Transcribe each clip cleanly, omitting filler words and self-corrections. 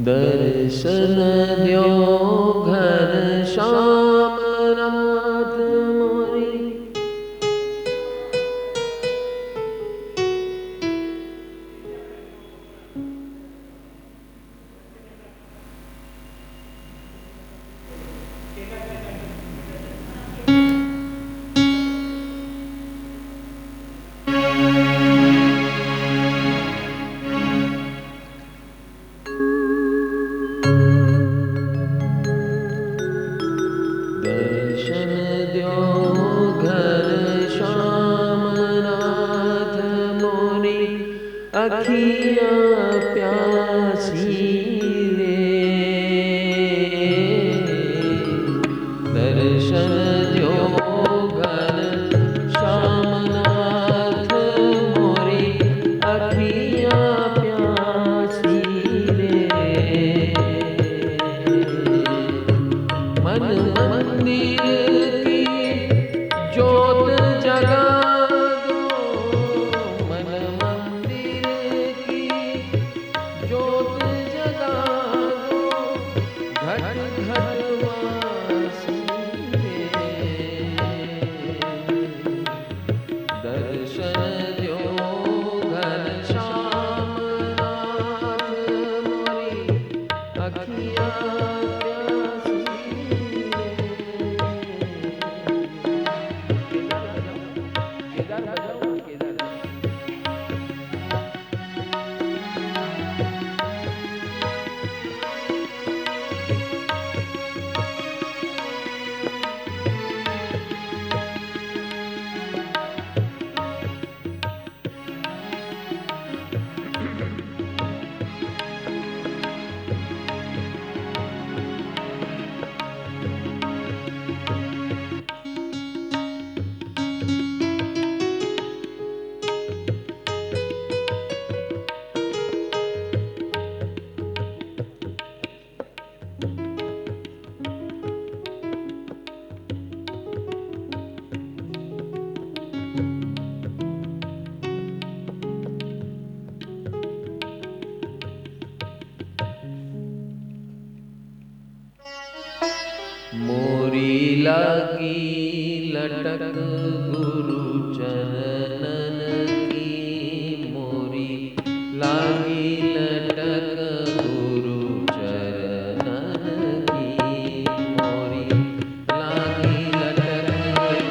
दर्शन द्यो घनश्याम नाथ मोरी। दर्शन द्यो घनश्याम नाथ मोरी, अखियाँ प्यासी रे। दर्शन द्यो घनश्याम नाथ मोरी, अखियाँ प्यासी रे। मन मंदिर की ज्योत जगा दो, मन मंदिर की ज्योत जगा दो, घट घट वासी रे। दर्शन द्यो घनश्याम नाथ मोरी, अखियाँ प्यासी रे। केदार बजाओ, केदार। मोरी लागी लटक गुरु चरणन की, मोरी लागी लटक गुरु चरणन की, मोरी लागी लटक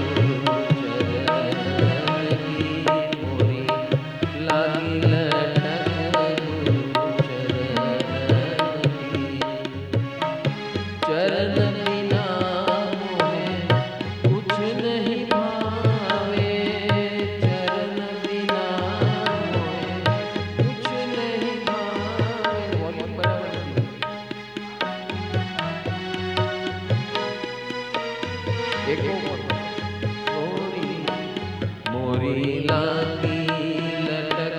गुरु चरणन की, मोरी लागी लटक गुरु चरणन की। चरण बिना मोहे कुछ नहीं भावे, चरण बिना मोहे कुछ नहीं भावे। वॉल्यूम बराबर देखो। मोरी मोरी लागी लटक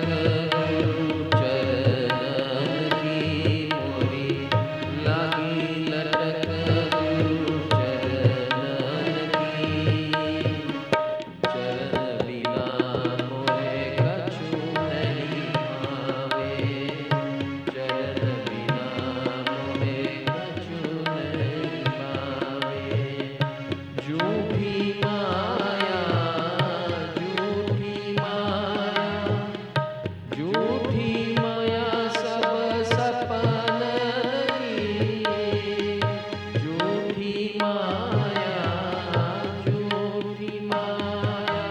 गुरु चरणन की, मोरी लागी लटक गुरु चरणन की। चरण बिना मोहे कछु नहीं भावे, चरण बिना मोहे कछु नहीं भावे। झूठी माया, झूठी माया, झूठी माया सब सपन की, झूठी माया, झूठी माया,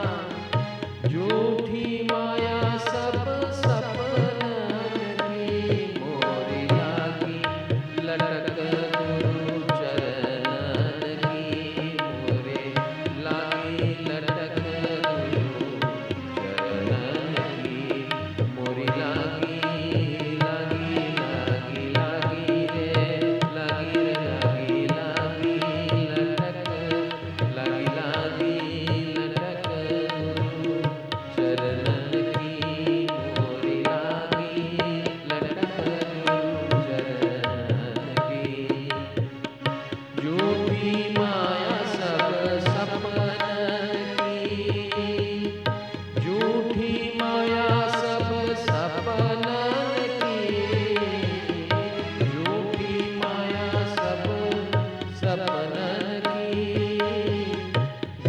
झूठी माया सब सपन की। मोरी लागी लटक गुरु चरणन की, मोरे लागी लटक गुरु चरणन की। मोरी लागी लागी लागी लागी रे, लागी रे लागी लागी लटक, लागी लागी लटक गुरु चरणन की, मोरी लागी लटक गुरु चरणन की। झूठी माया सब सपन की, झूठी माया सब सपन की, झूठी सपनन की,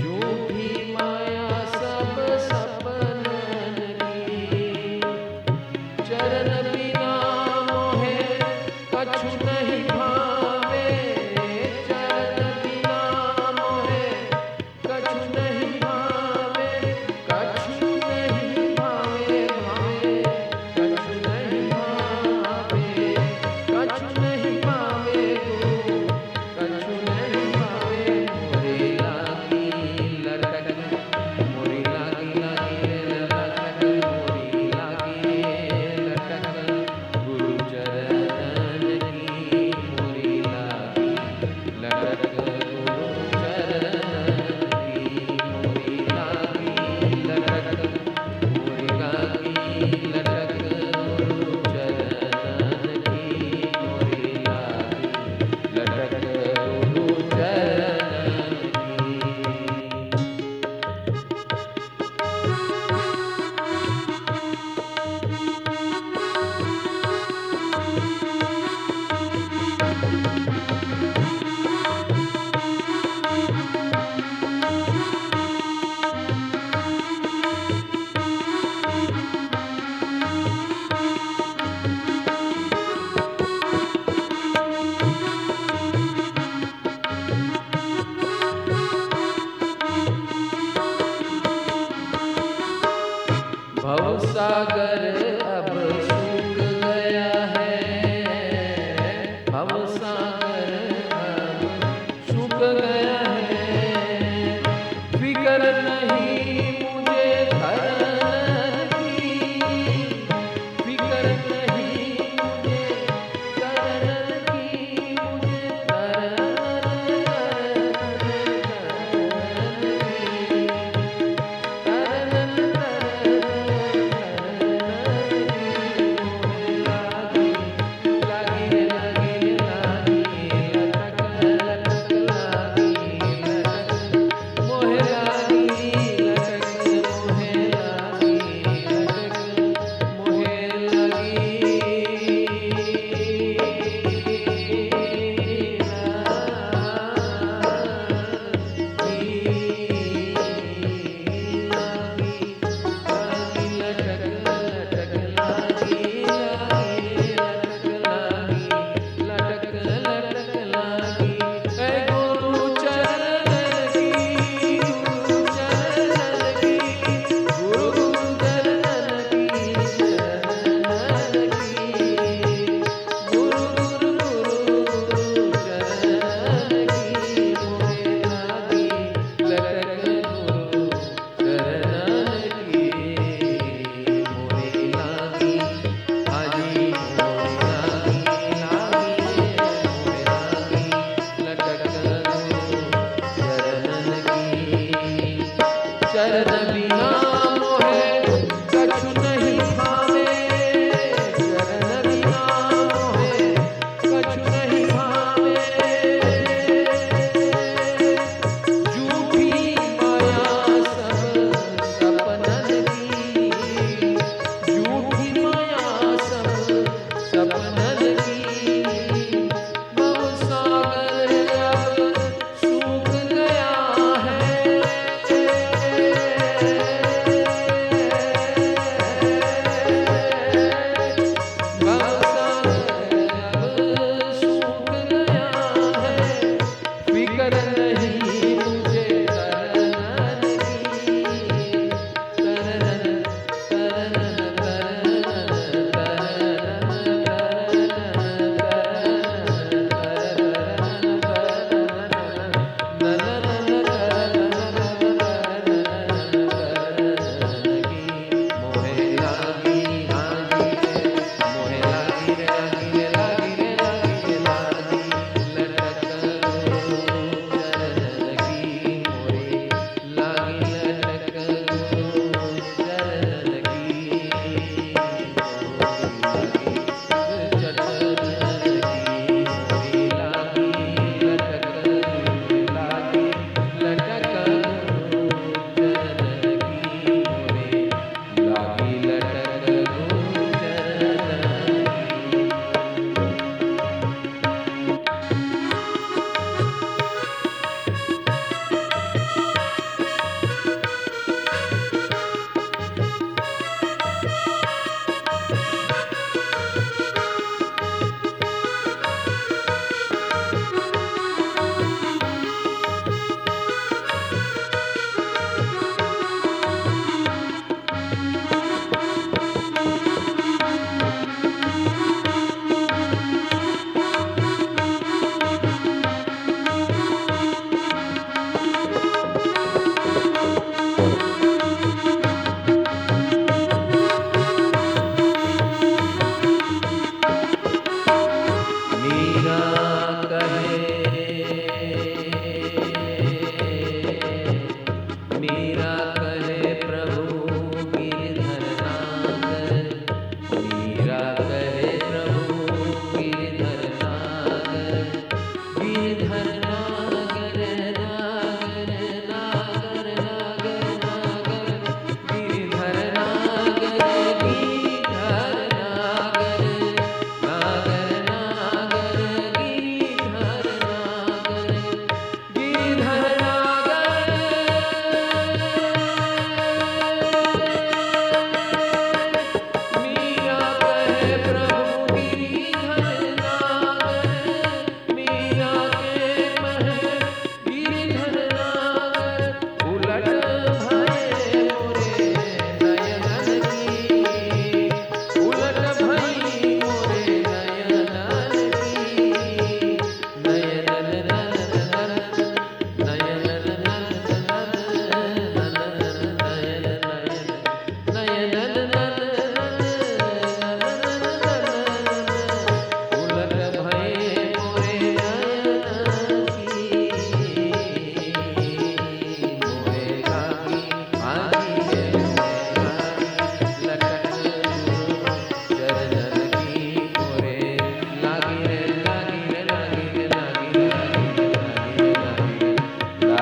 झूठी माया सब सपनन की। चरण बिना मोहे कछु नहीं भावे, चरण बिना मोहे कछु नहीं भावे, कछु नहीं भावे भावे, कछु नहीं भावे, कछु नहीं भावे गो, कछु नहीं भावे। मोरे लागी लटक, मोरे लागी लागी लटक, मोरी लागी लटक, गुरु चरणन की। मोरी लागी लटक गुरु चरणन की, मोरी लागी लटक, मोरी लागी लटक गुरु चरणन की, मोरी लागी लटक गुरु चरणन की।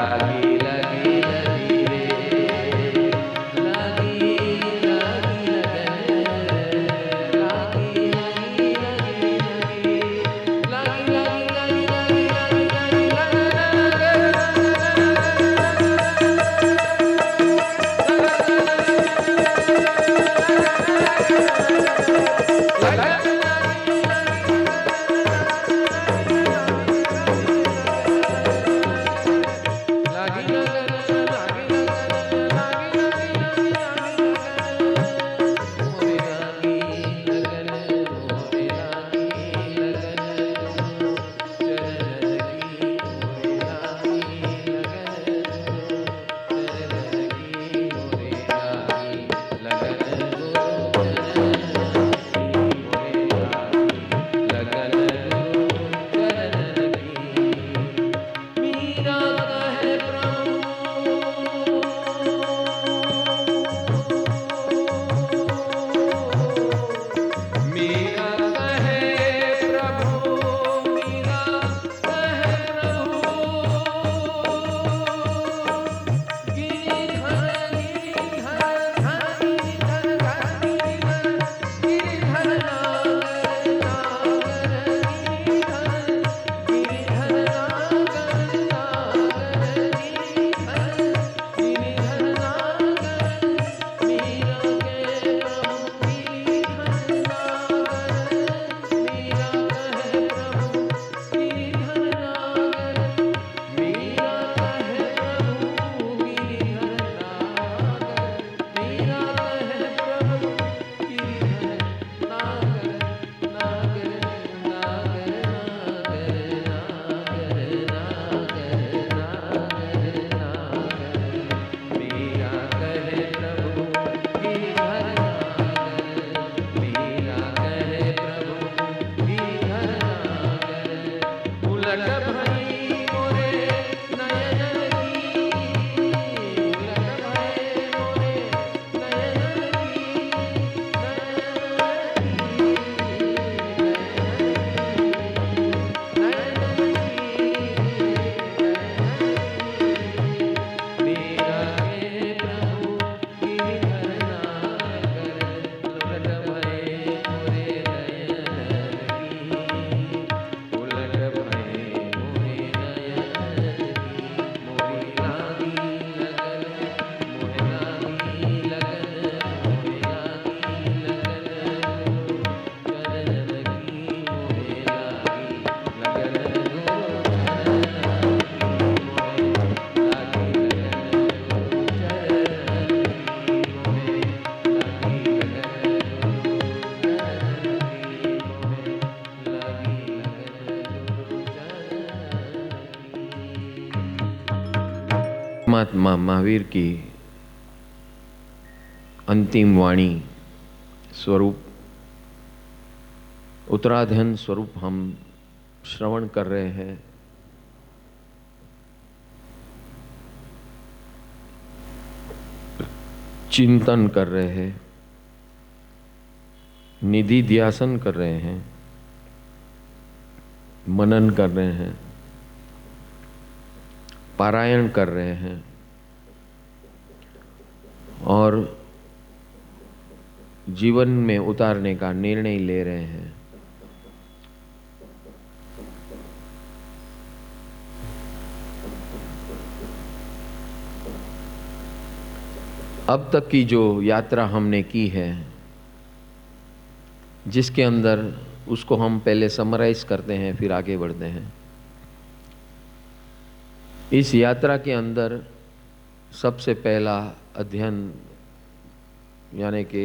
लागी लगी लगी रे, लागी लागी लगन, लागी लगी लगी लगी, लागी लागी लगी लगी महात्मा महावीर की अंतिम वाणी स्वरूप उत्तराध्ययन स्वरूप हम श्रवण कर रहे हैं। चिंतन कर रहे हैं, निधि ध्यासन कर रहे हैं, मनन कर रहे हैं, पारायण कर रहे हैं और जीवन में उतारने का निर्णय ले रहे हैं। अब तक की जो यात्रा हमने की है, जिसके अंदर उसको हम पहले समराइज करते हैं फिर आगे बढ़ते हैं। इस यात्रा के अंदर सबसे पहला अध्ययन यानी कि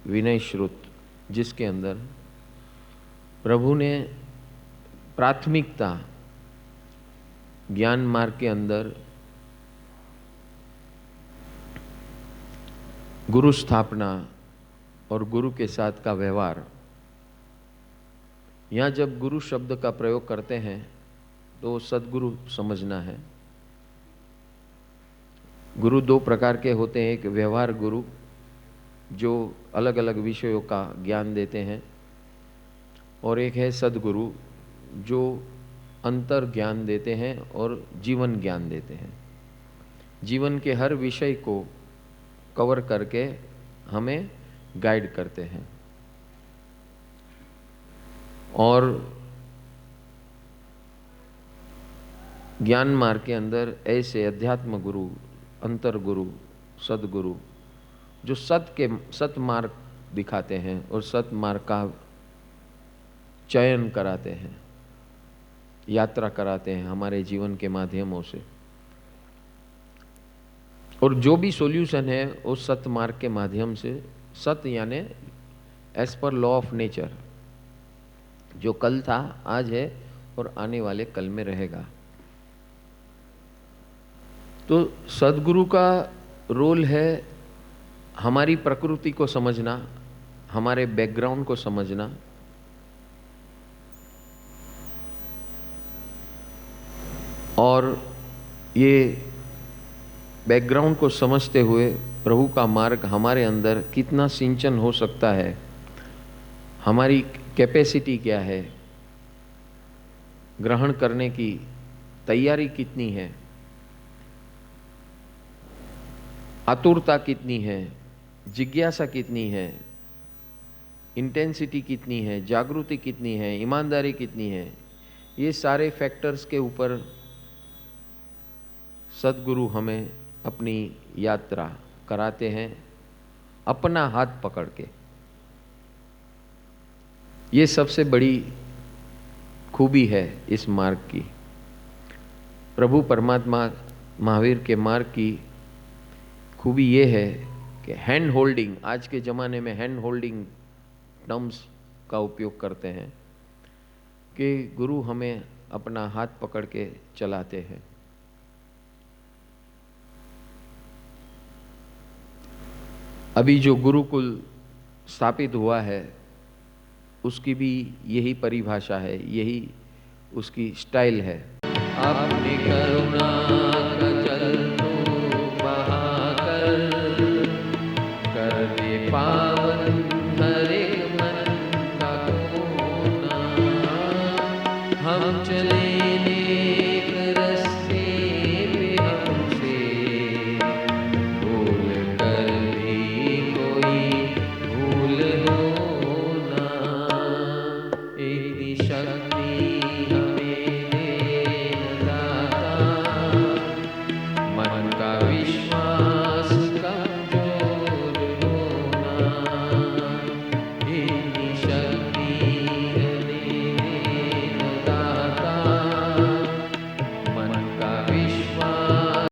विनय श्रुत, जिसके अंदर प्रभु ने प्राथमिकता ज्ञान मार्ग के अंदर गुरु स्थापना और गुरु के साथ का व्यवहार। यहाँ जब गुरु शब्द का प्रयोग करते हैं तो सद्गुरु समझना है। गुरु दो प्रकार के होते हैं, एक व्यवहार गुरु जो अलग अलग विषयों का ज्ञान देते हैं, और एक है सद्गुरु जो अंतर ज्ञान देते हैं और जीवन ज्ञान देते हैं। जीवन के हर विषय को कवर करके हमें गाइड करते हैं। और ज्ञान मार्ग के अंदर ऐसे अध्यात्म गुरु, अंतर गुरु, सदगुरु जो सत मार्ग दिखाते हैं और सत मार्ग का चयन कराते हैं, यात्रा कराते हैं हमारे जीवन के माध्यमों से। और जो भी सॉल्यूशन है उस सत मार्ग के माध्यम से, सत यानी as per law of nature, जो कल था, आज है और आने वाले कल में रहेगा। तो सदगुरु का रोल है हमारी प्रकृति को समझना, हमारे बैकग्राउंड को समझना, और ये बैकग्राउंड को समझते हुए प्रभु का मार्ग हमारे अंदर कितना सिंचन हो सकता है, हमारी कैपेसिटी क्या है, ग्रहण करने की तैयारी कितनी है, आतुरता कितनी है, जिज्ञासा कितनी है, इंटेंसिटी कितनी है, जागृति कितनी है, ईमानदारी कितनी है, ये सारे फैक्टर्स के ऊपर सदगुरु हमें अपनी यात्रा कराते हैं अपना हाथ पकड़ के। ये सबसे बड़ी खूबी है इस मार्ग की। प्रभु परमात्मा महावीर के मार्ग की खूबी ये है कि हैंड होल्डिंग, आज के ज़माने में हैंड होल्डिंग टर्म्स का उपयोग करते हैं कि गुरु हमें अपना हाथ पकड़ के चलाते हैं। अभी जो गुरुकुल स्थापित हुआ है उसकी भी यही परिभाषा है, यही उसकी स्टाइल है। आपने करुणा